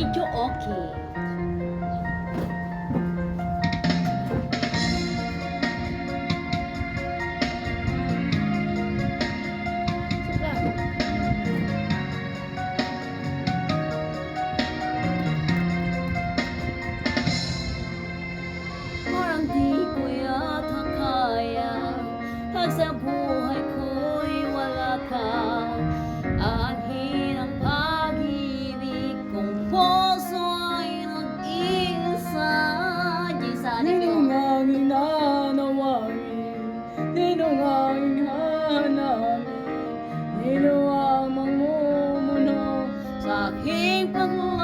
medyo okay. Parang di ko yata kaya pag sa buhay ko'y wala ka. Anhin ang pag-ibig kong puso ay nag-iisa. Ninong ang inanawangin, ninong ang hanangin, ninong ang mamumuno Sa aking pagmamahal